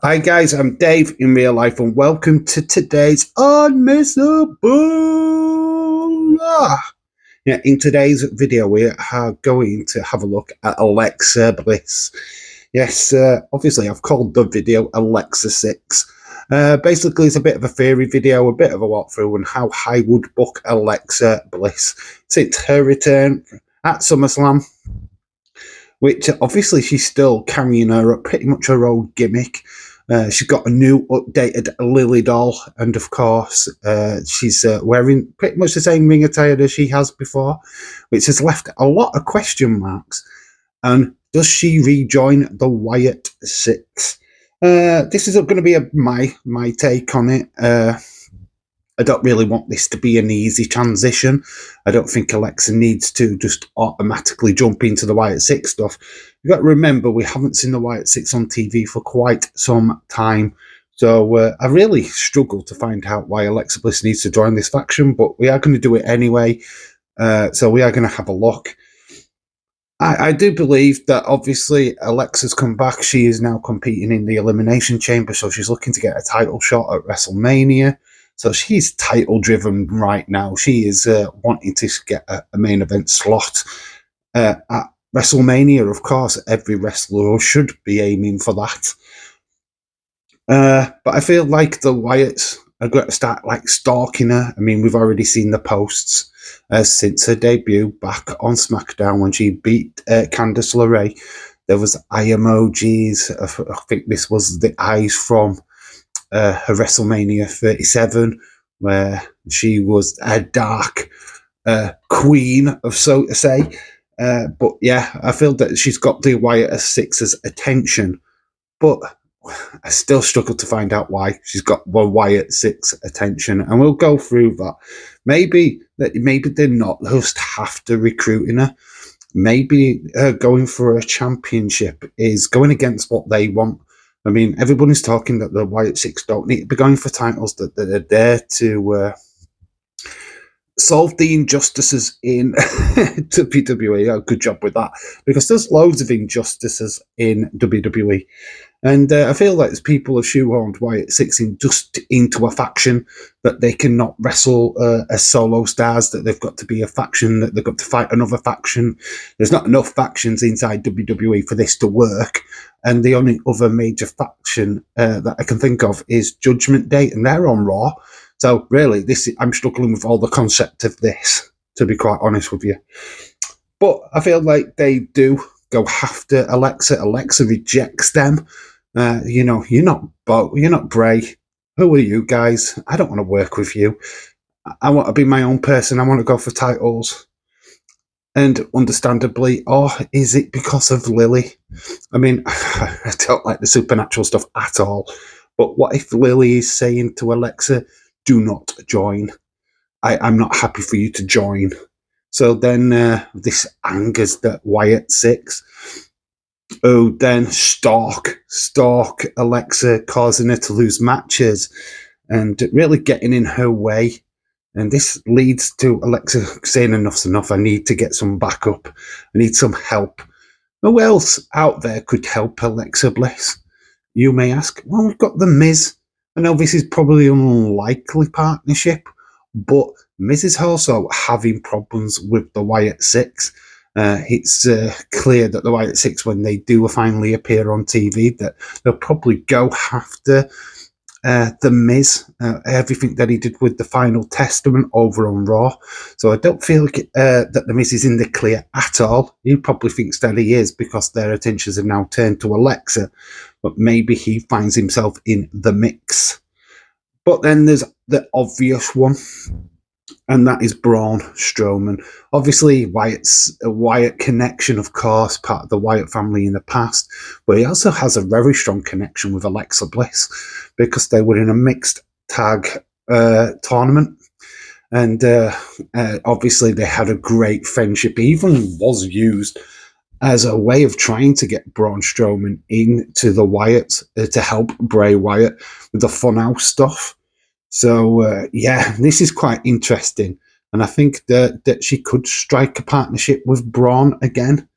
Hi guys, I'm Dave in real life and welcome to today's Unmissable. In today's video we are going to have a look at Alexa Bliss. Yes, obviously I've called the video Alexa 6. Basically it's a bit of a theory video, a bit of a walkthrough on how I would book Alexa Bliss since her return at SummerSlam, which obviously she's still carrying her pretty much her old gimmick. She's got a new updated Lily doll, and of course, she's wearing pretty much the same ring attire as she has before, which has left a lot of question marks. And does she rejoin the Wyatt Six? This is going to be my take on it. I don't really want this to be an easy transition. I don't think Alexa needs to just automatically jump into the Wyatt Six stuff. You've got to remember, we haven't seen the Wyatt Six on TV for quite some time. So I really struggle to find out why Alexa Bliss needs to join this faction, but we are going to do it anyway. So we are going to have a look. I do believe that obviously Alexa's come back. She is now competing in the Elimination Chamber, so she's looking to get a title shot at WrestleMania. So she's title driven right now. She is wanting to get a main event slot at WrestleMania. Of course, every wrestler should be aiming for that. But I feel like the Wyatts are going to start stalking her. I mean, we've already seen the posts since her debut back on SmackDown when she beat Candice LeRae. There was eye emojis. I think this was the eyes from her WrestleMania 37, where she was a dark queen, of so to say. But yeah, I feel that she's got the Wyatt Six's attention, but I still struggle to find out why she's got the Wyatt Six attention, and we'll go through that. Maybe they're not just after recruiting her. Maybe going for a championship is going against what they want. I mean, everybody's talking that the Wyatt Six don't need to be going for titles, that they're there to solve the injustices in WWE. Oh, good job with that, because there's loads of injustices in WWE. And I feel like people have shoehorned Wyatt Six into a faction, that they cannot wrestle as solo stars, that they've got to be a faction, that they've got to fight another faction. There's not enough factions inside WWE for this to work. And the only other major faction that I can think of is Judgment Day, and they're on Raw. So really, I'm struggling with all the concept of this, to be quite honest with you. But I feel like they do go after Alexa. Alexa rejects them. You're not Bray. Who are you guys? I don't want to work with you. I want to be my own person. I want to go for titles. And understandably, or is it because of Lily? I mean, I don't like the supernatural stuff at all. But what if Lily is saying to Alexa, do not join? I'm not happy for you to join. So then this angers the Wyatt Six, who then stalk Alexa, causing her to lose matches and really getting in her way. And this leads to Alexa saying, enough's enough, I need to get some backup, I need some help. Who else out there could help Alexa Bliss, you may ask? Well, we've got The Miz. I know this is probably an unlikely partnership, but Miz is also having problems with the Wyatt Six. It's clear that the Wyatt Six, when they do finally appear on TV, that they'll probably go after The Miz, everything that he did with the Final Testament over on Raw. So I don't feel like that The Miz is in the clear at all. He probably thinks that he is, because their attentions are now turned to Alexa, but maybe he finds himself in the mix. But then there's the obvious one, and that is Braun Strowman. Obviously, Wyatt's a Wyatt connection, of course, part of the Wyatt family in the past, but he also has a very strong connection with Alexa Bliss, because they were in a mixed tag tournament. And obviously, they had a great friendship. It even was used as a way of trying to get Braun Strowman into the Wyatts to help Bray Wyatt with the Funhouse stuff. So, yeah, this is quite interesting. And I think that she could strike a partnership with Braun again.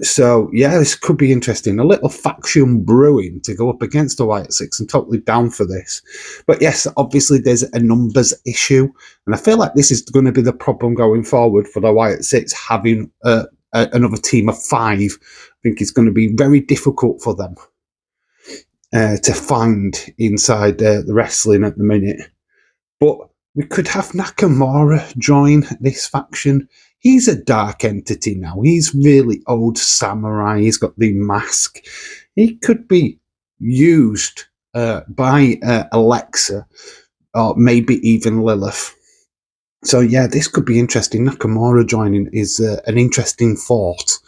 So yeah, this could be interesting. A little faction brewing to go up against the Wyatt Six. I'm totally down for this. But yes, obviously there's a numbers issue, and I feel like this is going to be the problem going forward for the Wyatt Six having another team of 5. I think it's going to be very difficult for them to find inside the wrestling at the minute. But we could have Nakamura join this faction. He's a dark entity now. He's really old samurai. He's got the mask. He could be used by Alexa or maybe even Lilith. So yeah, this could be interesting. Nakamura joining is an interesting thought.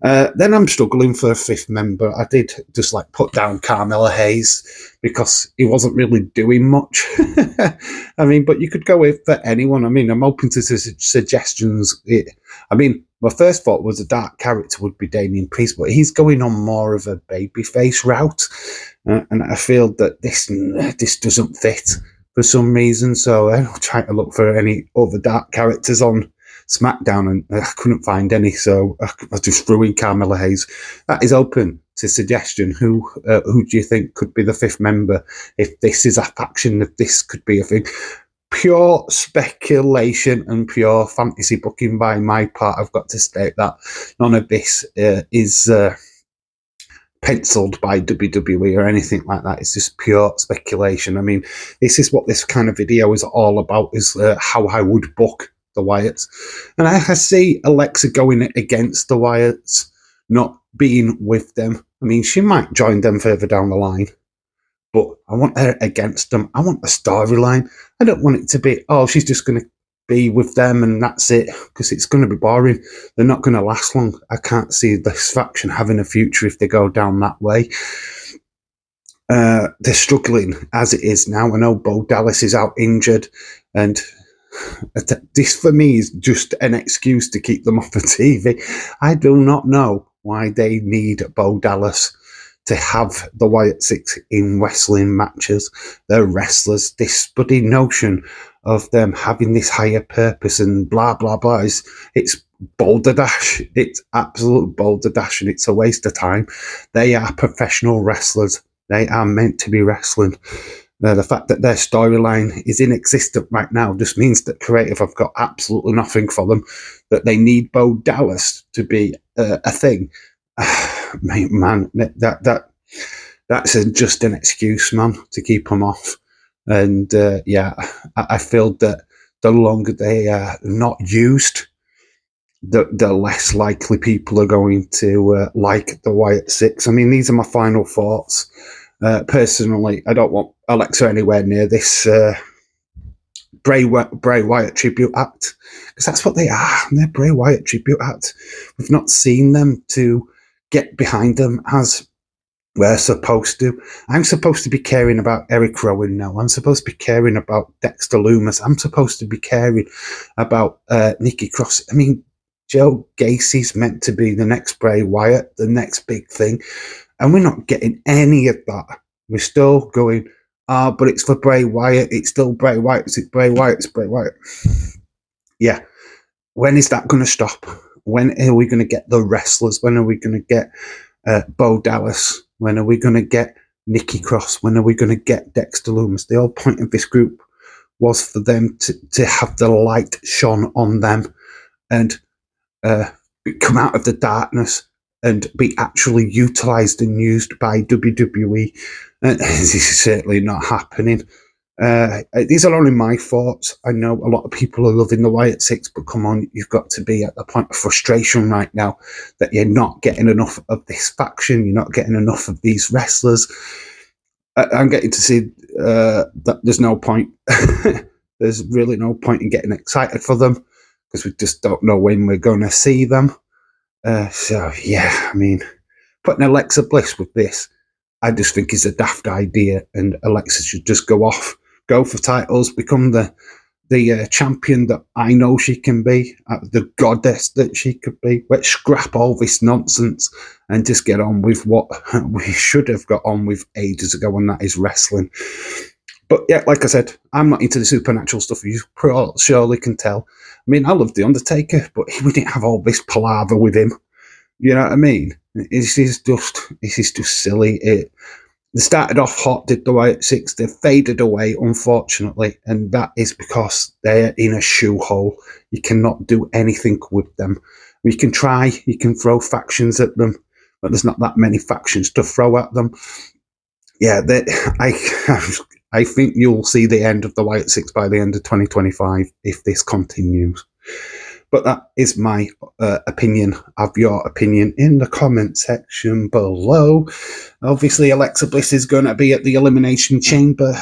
Then I'm struggling for a 5th member. I did just put down Carmella Hayes because he wasn't really doing much. I mean, but you could go with for anyone. I mean, I'm open to suggestions. My first thought was a dark character would be Damian Priest, but he's going on more of a babyface route, and I feel that this doesn't fit for some reason. So I'm trying to look for any other dark characters on SmackDown, and I couldn't find any, so I just threw in Carmella Hayes. That is open to suggestion. Who do you think could be the 5th member if this is a faction, if this could be a thing? Pure speculation and pure fantasy booking by my part. I've got to state that none of this is penciled by WWE or anything like that. It's just pure speculation. I mean, this is what this kind of video is all about, is how I would book the Wyatts. And I see Alexa going against the Wyatts, not being with them. I mean, she might join them further down the line, but I want her against them. I want a storyline. I don't want it to be, oh, she's just going to be with them and that's it, because it's going to be boring. They're not going to last long. I can't see this faction having a future if they go down that way. They're struggling as it is now. I know Bo Dallas is out injured, and this for me is just an excuse to keep them off the TV. I do not know why they need Bo Dallas to have the Wyatt Six in wrestling matches. They're wrestlers. This bloody notion of them having this higher purpose and blah, blah, blah, it's balderdash. It's absolute balderdash, and it's a waste of time. They are professional wrestlers. They are meant to be wrestling. The fact that their storyline is inexistent right now just means that creative have got absolutely nothing for them, that they need Bo Dallas to be a thing. Man, that's just an excuse, man, to keep them off. And I feel that the longer they are not used, the less likely people are going to like the Wyatt Six. I mean, these are my final thoughts. Personally, I don't want Alexa anywhere near this Bray Wyatt tribute act, because that's what they are. They're Bray Wyatt tribute act. We've not seen them to get behind them as we're supposed to. I'm supposed to be caring about Eric Rowan now. I'm supposed to be caring about Dexter Lumis. I'm supposed to be caring about Nikki Cross. I mean, Joe Gacy's meant to be the next Bray Wyatt, the next big thing. And we're not getting any of that. We're still going, but it's for Bray Wyatt. It's still Bray Wyatt. It's Bray Wyatt. It's Bray Wyatt. Yeah. When is that going to stop? When are we going to get the wrestlers? When are we going to get Bo Dallas? When are we going to get Nikki Cross? When are we going to get Dexter Lumis? The whole point of this group was for them to have the light shone on them and come out of the darkness and be actually utilised and used by WWE. This is certainly not happening. These are only my thoughts. I know a lot of people are loving the Wyatt Six, but come on, you've got to be at the point of frustration right now that you're not getting enough of this faction, you're not getting enough of these wrestlers. I'm getting to see that there's no point. There's really no point in getting excited for them, because we just don't know when we're going to see them. So, yeah, I mean, putting Alexa Bliss with this, I just think is a daft idea, and Alexa should just go for titles, become the champion that I know she can be, the goddess that she could be. Let's scrap all this nonsense and just get on with what we should have got on with ages ago, and that is wrestling. But yeah, like I said, I'm not into the supernatural stuff. You surely can tell. I mean, I love The Undertaker, but we didn't have all this palaver with him. You know what I mean? This is just silly. They started off hot, did the Wyatt Six, they faded away, unfortunately, and that is because they're in a shoe hole. You cannot do anything with them. You can try, you can throw factions at them, but there's not that many factions to throw at them. Yeah, I think you'll see the end of the Wyatt Six by the end of 2025 if this continues. But that is my opinion. Have your opinion in the comment section below. Obviously, Alexa Bliss is going to be at the Elimination Chamber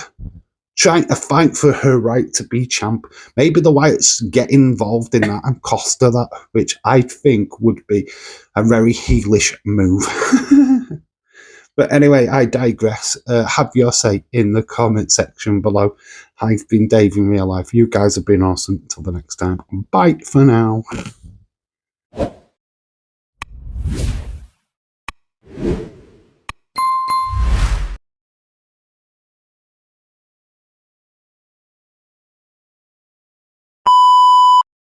trying to fight for her right to be champ. Maybe the Wyatts get involved in that and cost her that, which I think would be a very heelish move. But anyway, I digress. Have your say in the comment section below. I've been Dave in real life. You guys have been awesome. Until the next time. Bye for now.